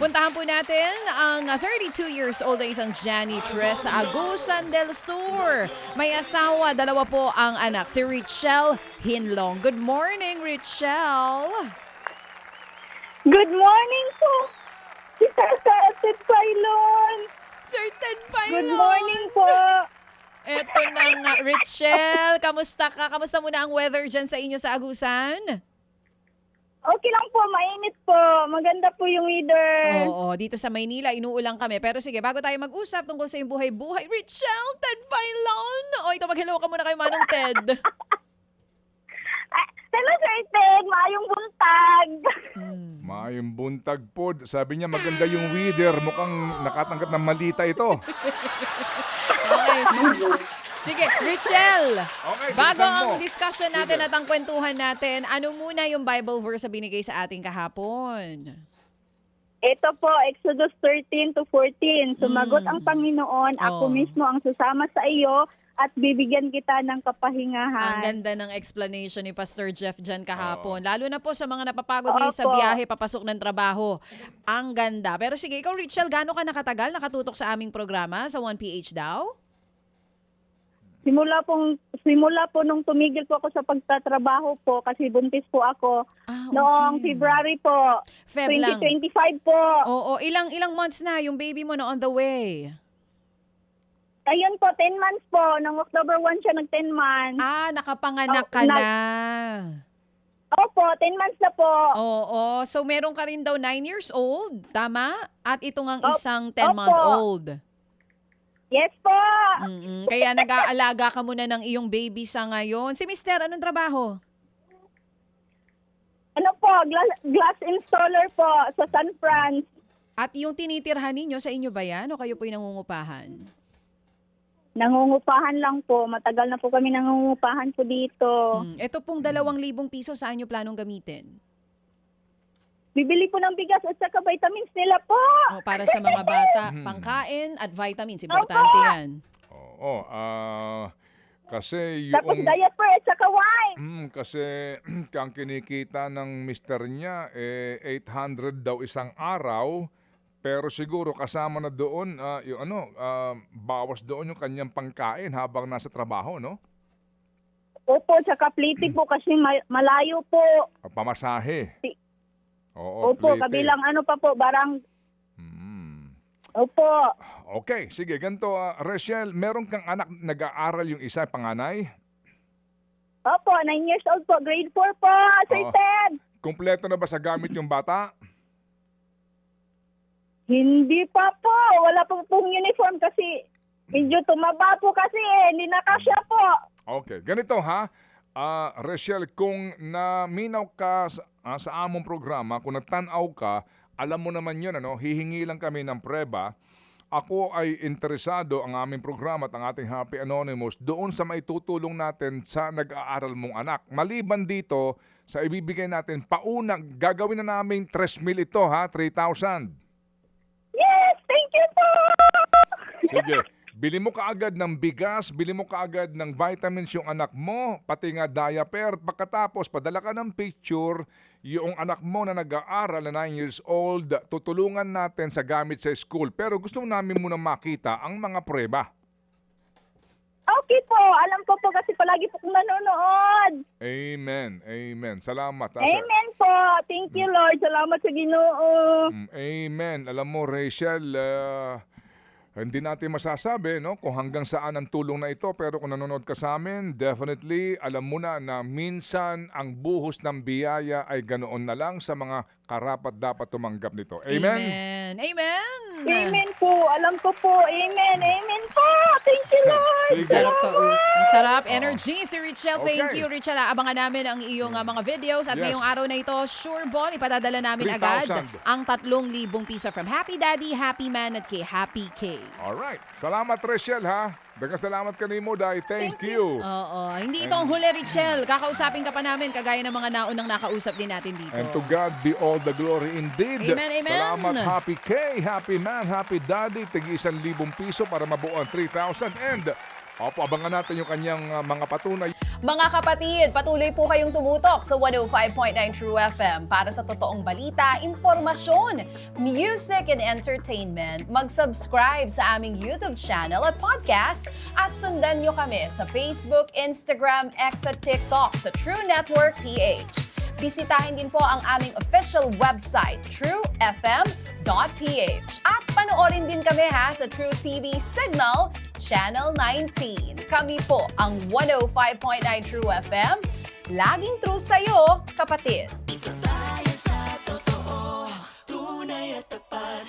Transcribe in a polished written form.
Puntahan po natin ang 32 years old na isang janitress sa Agusan del Sur. May asawa, dalawa po ang anak, si Richelle Hinlong. Good morning, Richelle. Good morning po, si Ted Pailon. Sir Ted Pailon. Good morning po. Eto na nga, Richelle. Kamusta ka? Kamusta muna ang weather dyan sa inyo sa Agusan? Okay lang po, mainit po. Maganda po yung weather. Oo, dito sa Maynila, inuulang kami. Pero sige, bago tayo mag-usap tungkol sa iyong buhay-buhay, Richelle, Ted Pailon. O, ito, mag-hello ka muna kay Manong Ted. Hello, Sir Ted. Maayong buntag. Maayong buntag po. Sabi niya maganda yung weather. Mukhang nakatanggap ng malita ito. Okay. Sige, Richelle. Okay, Bago bilisan mo. ang discussion natin Sige. at ang kwentuhan natin, ano muna yung Bible verse na binigay sa ating kahapon? Ito po, Exodus 13 to 14. Sumagot ang Panginoon, ako Oh. mismo ang sasama sa iyo at bibigyan kita ng Ang kapahingahan. ganda ng explanation ni Pastor Jeff dyan kahapon. Lalo na po sa mga napapagod din sa Opo. biyahe, papasok ng trabaho. Ang ganda. Pero sige, ikaw Richelle, gaano ka nakatagal nakatutok sa aming programa sa 1PH daw? Simula po nung tumigil po ako sa pagtatrabaho po kasi buntis po ako. Okay. Noong February po, Feb lang. 2025 po. Oo, ilang months na yung baby mo na on the way? Ayun po, 10 months po. Nung October 1 siya, nag-10 months. Ah, nakapanganak Oh, ka na. Opo, 10 months na po. Oo, so meron ka rin daw 9 years old, tama? At ito ngang Opo. isang 10-month-old. Yes po. Kaya nag-aalaga ka muna ng iyong baby sa ngayon. Si Mister, anong trabaho? Ano po, glass installer po sa San Fran. At yung tinitirhan ninyo, sa inyo ba yan? O kayo po'y nangungupahan? Nangungupahan lang po. Matagal na po kami nangungupahan po dito. Ito pong 2,000 piso, saan nyo planong gamitin? Bibili po ng bigas at saka vitamins nila po. O, para sa mga bata, pangkain at vitamins. Importante yan. Oo, kasi Tapos yung... diaper at saka wine. Kasi ang kinikita ng mister niya, 800 daw isang araw. Pero siguro kasama na doon, bawas doon yung kanyang pangkain habang nasa trabaho, no? Opo, tsaka pliti po kasi malayo po. Pamasahe. Si- Oo, Opo, plite. kabilang ano pa po, barang. Mm. Opo. Okay, sige, ganito. Rachel, meron kang anak nag-aaral yung isa, panganay? Opo, 9 years old po. Grade 4 po, Sir Oo. Ted. Kumpleto na ba sa gamit yung bata? Hindi pa po. Wala po pong uniform kasi medyo tumaba po kasi hindi na kasya po. Okay, ganito ha. Rachel, kung naminaw ka sa among programa, kung nagtanaw ka, alam mo naman yun, hihingi lang kami ng preba. Ako ay interesado ang aming programa at ang ating Happy Anonymous doon sa maitutulong natin sa nag-aaral mong anak. Maliban dito, sa ibibigay natin, paunang gagawin na namin 3,000 ito ha, 3,000. Yes, thank you po. Sige. Bili mo kaagad ng bigas, bili mo kaagad ng vitamins yung anak mo, pati nga diaper. Pagkatapos, padala ka ng picture, yung anak mo na nag-aaral na 9 years old, tutulungan natin sa gamit sa school. Pero gusto namin muna makita ang mga prueba. Okay po. Alam ko po kasi palagi po kong nanonood. Amen. Amen. Salamat. Amen po. Thank you, Lord. Salamat sa Ginoo. Amen. Alam mo, Rachel, hindi natin masasabi kung hanggang saan ang tulong na ito, pero kung nanonood ka sa amin, definitely alam mo na minsan ang buhos ng biyaya ay ganoon na lang sa mga karapat dapat tumanggap nito. Amen? Amen. Amen. Amen po. Alam ko po. Amen. Amen po. Thank you, Lord. Sige. Sarap ka, Us. Ang sarap. Energy si Richelle. Thank Okay. you, Richelle. Abangan namin ang iyong mga videos. At Yes. ngayong araw na ito, sure ball, ipadadala namin agad 3,000. ang 3,000 piso from Happy Daddy, Happy Man at kay Happy K. Alright. Salamat, Rachel, ha? Dagang salamat ka ni Muday. Thank you. Oo. Hindi ito ang huli, Richelle. Kakausapin ka pa namin kagaya ng mga naunang nakausap din natin dito. And to God be all the glory indeed. Amen, amen. Salamat, Happy K, Happy Man, Happy Daddy. Tigi 1,000 piso para mabuo ang 3,000. And, abangan natin yung kanyang mga patunay. Mga kapatid, patuloy po kayong tumutok sa 105.9 True FM para sa totoong balita, impormasyon, music and entertainment. Mag-subscribe sa aming YouTube channel at podcast at sundan nyo kami sa Facebook, Instagram, X at TikTok sa True Network PH. Bisitahin din po ang aming official website, truefm.ph. At panoorin din kami sa True TV Signal, Channel 19. Kami po ang 105.9 True FM. Laging true sa'yo, kapatid.